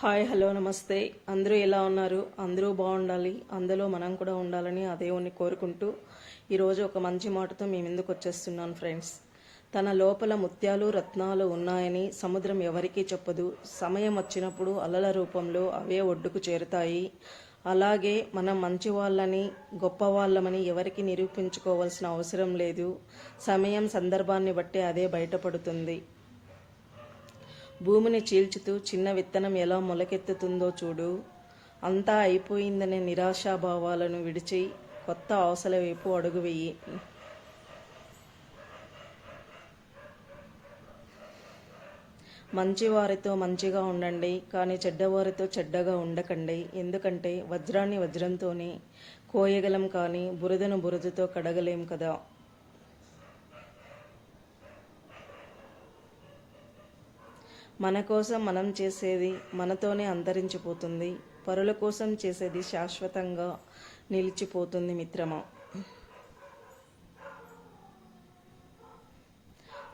Hi hello నమస్తే. అందరూ ఎలా ఉన్నారు? అందరూ బాగుండాలి, అందులో మనం కూడా ఉండాలని ఆ దేవుణ్ణి కోరుకుంటూ ఈరోజు ఒక మంచి మాటతో మీ ముందుకు వచ్చేస్తున్నాను ఫ్రెండ్స్. తన లోపల ముత్యాలు రత్నాలు ఉన్నాయని సముద్రం ఎవరికీ చెప్పదు. సమయం వచ్చినప్పుడు అలల రూపంలో అవే ఒడ్డుకు చేరుతాయి. అలాగే మనం మంచి వాళ్ళని గొప్ప వాళ్ళమని ఎవరికి నిరూపించుకోవాల్సిన అవసరం లేదు. సమయం సందర్భాన్ని బట్టి అదే బయటపడుతుంది. భూమిని చీల్చుతూ చిన్న విత్తనం ఎలా మొలకెత్తుతుందో చూడు. అంతా అయిపోయిందనే నిరాశాభావాలను విడిచి కొత్త ఆశల వైపు అడుగు వెయ్యి. మంచివారితో మంచిగా ఉండండి, కానీ చెడ్డవారితో చెడ్డగా ఉండకండి. ఎందుకంటే వజ్రాన్ని వజ్రంతోనే కోయగలం, కానీ బురదను బురదతో కడగలేం కదా. మన కోసం మనం చేసేది మనతోనే అంతరించిపోతుంది. పరుల కోసం చేసేది శాశ్వతంగా నిలిచిపోతుంది మిత్రమా.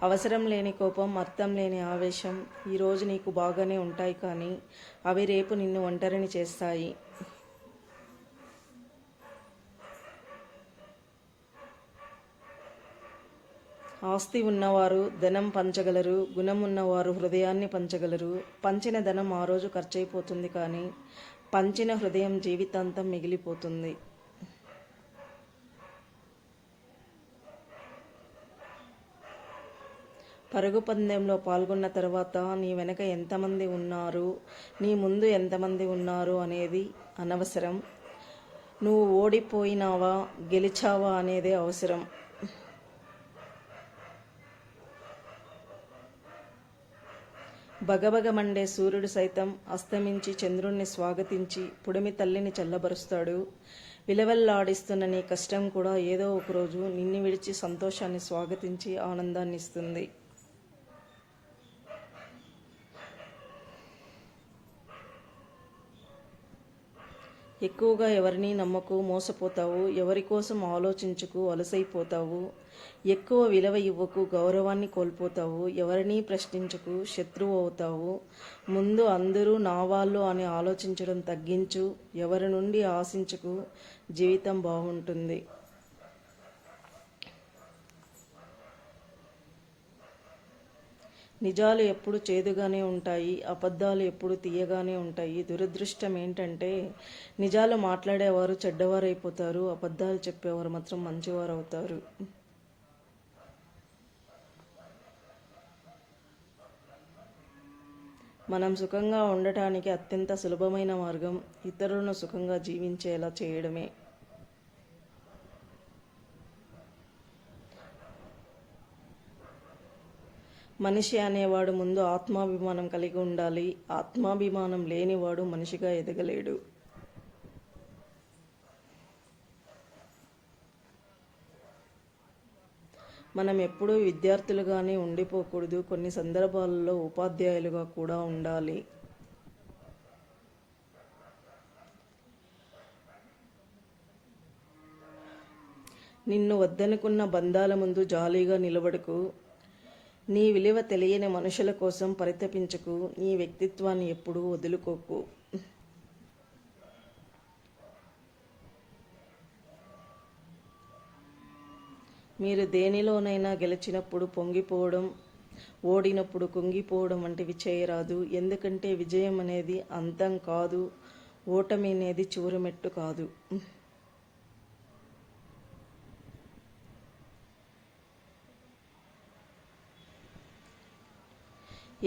అవసరం లేని కోపం, అర్థం లేని ఆవేశం ఈరోజు నీకు బాగానే ఉంటాయి, కానీ అవి రేపు నిన్ను ఒంటరిని చేస్తాయి. ఆస్తి ఉన్నవారు ధనం పంచగలరు, గుణం ఉన్నవారు హృదయాన్ని పంచగలరు. పంచిన ధనం ఆ రోజు ఖర్చయిపోతుంది, కానీ పంచిన హృదయం జీవితాంతం మిగిలిపోతుంది. పరుగు పందెంలో పాల్గొన్న తర్వాత నీ వెనక ఎంతమంది ఉన్నారు, నీ ముందు ఎంతమంది ఉన్నారు అనేది అనవసరం. నువ్వు ఓడిపోయినావా గెలిచావా అనేదే అవసరం. బగబగ మండే సూర్యుడు సైతం అస్తమించి చంద్రుణ్ణి స్వాగతించి పుడిమి తల్లిని చల్లబరుస్తాడు. విలవల్లాడిస్తున్న నీ కష్టం కూడా ఏదో ఒకరోజు నిన్ను విడిచి సంతోషాన్ని స్వాగతించి ఆనందాన్ని ఇస్తుంది. ఎక్కువగా ఎవరిని నమ్మకు, మోసపోతావు. ఎవరి కోసం ఆలోచించుకు, అలసైపోతావు. ఎక్కువ విలువ ఇవ్వకు, గౌరవాన్ని కోల్పోతావు. ఎవరిని ప్రశ్నించుకు, శత్రువు అవుతావు. ముందు అందరూ నా వాళ్ళు అని ఆలోచించడం తగ్గించు. ఎవరి నుండి ఆశించుకు, జీవితం బాగుంటుంది. నిజాలు ఎప్పుడు చేదుగానే ఉంటాయి, అబద్ధాలు ఎప్పుడు తీయగానే ఉంటాయి. దురదృష్టం ఏంటంటే నిజాలు మాట్లాడేవారు చెడ్డవారైపోతారు, అబద్ధాలు చెప్పేవారు మాత్రం మంచివారు అవుతారు. మనం సుఖంగా ఉండటానికి అత్యంత సులభమైన మార్గం ఇతరులను సుఖంగా జీవించేలా చేయడమే. మనిషి అనేవాడు ముందు ఆత్మాభిమానం కలిగి ఉండాలి. ఆత్మాభిమానం లేనివాడు మనిషిగా ఎదగలేడు. మనం ఎప్పుడూ విద్యార్థులుగానే ఉండిపోకూడదు. కొన్ని సందర్భాలలో ఉపాధ్యాయులుగా కూడా ఉండాలి. నిన్ను వద్దనుకున్న బంధాల ముందు జాలీగా నిలబడకు. నీ విలువ తెలియని మనుషుల కోసం పరితపించకు. నీ వ్యక్తిత్వాన్ని ఎప్పుడూ వదులుకోకు. మీరు దేనిలోనైనా గెలిచినప్పుడు పొంగిపోవడం, ఓడినప్పుడు కుంగిపోవడం వంటివి చేయరాదు. ఎందుకంటే విజయం అనేది అంతం కాదు, ఓటమి అనేది చివరిమెట్టు కాదు.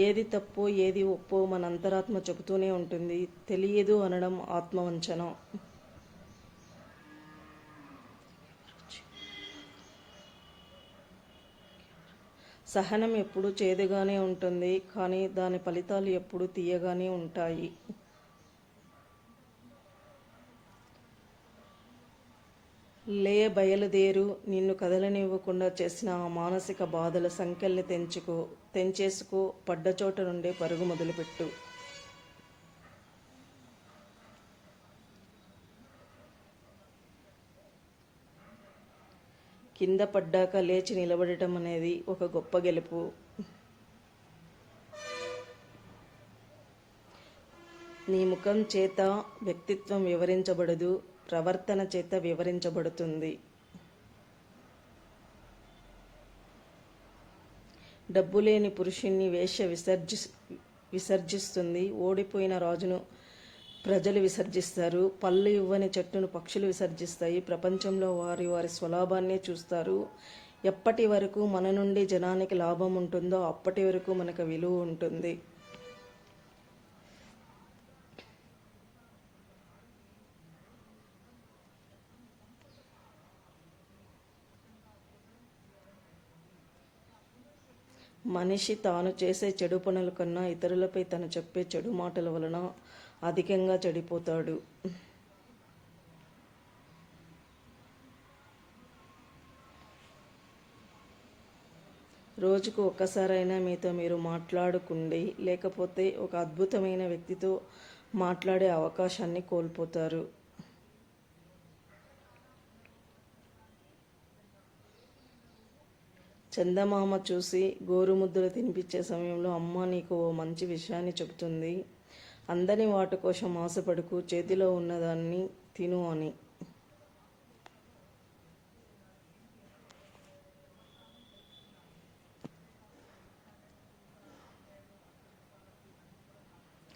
ఏది తప్పో ఏది ఒప్పో మన అంతరాత్మ చెబుతూనే ఉంటుంది. తెలియదు అనడం ఆత్మవంచన. సహనం ఎప్పుడు చేదుగానే ఉంటుంది, కానీ దాని ఫలితాలు ఎప్పుడు తీయగానే ఉంటాయి. బయలుదేరు. నిన్ను కదలనివ్వకుండా చేసిన ఆ మానసిక బాధల సంఖ్యల్ని తెంచేసుకో. పడ్డచోట నుండే పరుగు మొదలుపెట్టు. కింద పడ్డాక లేచి నిలబడటం అనేది ఒక గొప్ప గెలుపు. నీ ముఖం చేత వ్యక్తిత్వం వివరించబడదు, ప్రవర్తన చేత వివరించబడుతుంది. డబ్బు లేని పురుషుణ్ణి వేశ్య విసర్జిస్తుంది. ఓడిపోయిన రాజును ప్రజలు విసర్జిస్తారు. పళ్ళు ఇవ్వని చెట్టును పక్షులు విసర్జిస్తాయి. ప్రపంచంలో వారి వారి స్వలాభాన్నే చూస్తారు. ఎప్పటి వరకు మన నుండి జనానికి లాభం ఉంటుందో అప్పటి వరకు మనకు విలువ ఉంటుంది. మనిషి తాను చేసే చెడు పనుల కన్నా ఇతరులపై తను చెప్పే చెడు మాటల వలన అధికంగా చెడిపోతాడు. రోజుకు ఒక్కసారైనా మీతో మీరు మాట్లాడుకుండి, లేకపోతే ఒక అద్భుతమైన వ్యక్తితో మాట్లాడే అవకాశాన్ని కోల్పోతారు. చందమామ చూసి గోరుముద్దలు తినిపించే సమయంలో అమ్మ నీకు ఓ మంచి విషయాన్ని చెబుతుంది. అందని వాటి కోసం ఆశపడుకు, చేతిలో ఉన్నదాన్ని తిను అని.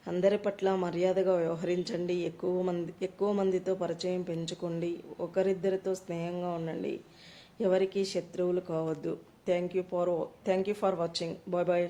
అందరి పట్ల మర్యాదగా వ్యవహరించండి. ఎక్కువ మందితో పరిచయం పెంచుకోండి. ఒకరిద్దరితో స్నేహంగా ఉండండి. ఎవరికి శత్రువులు కావద్దు. Thank you for watching. Bye bye.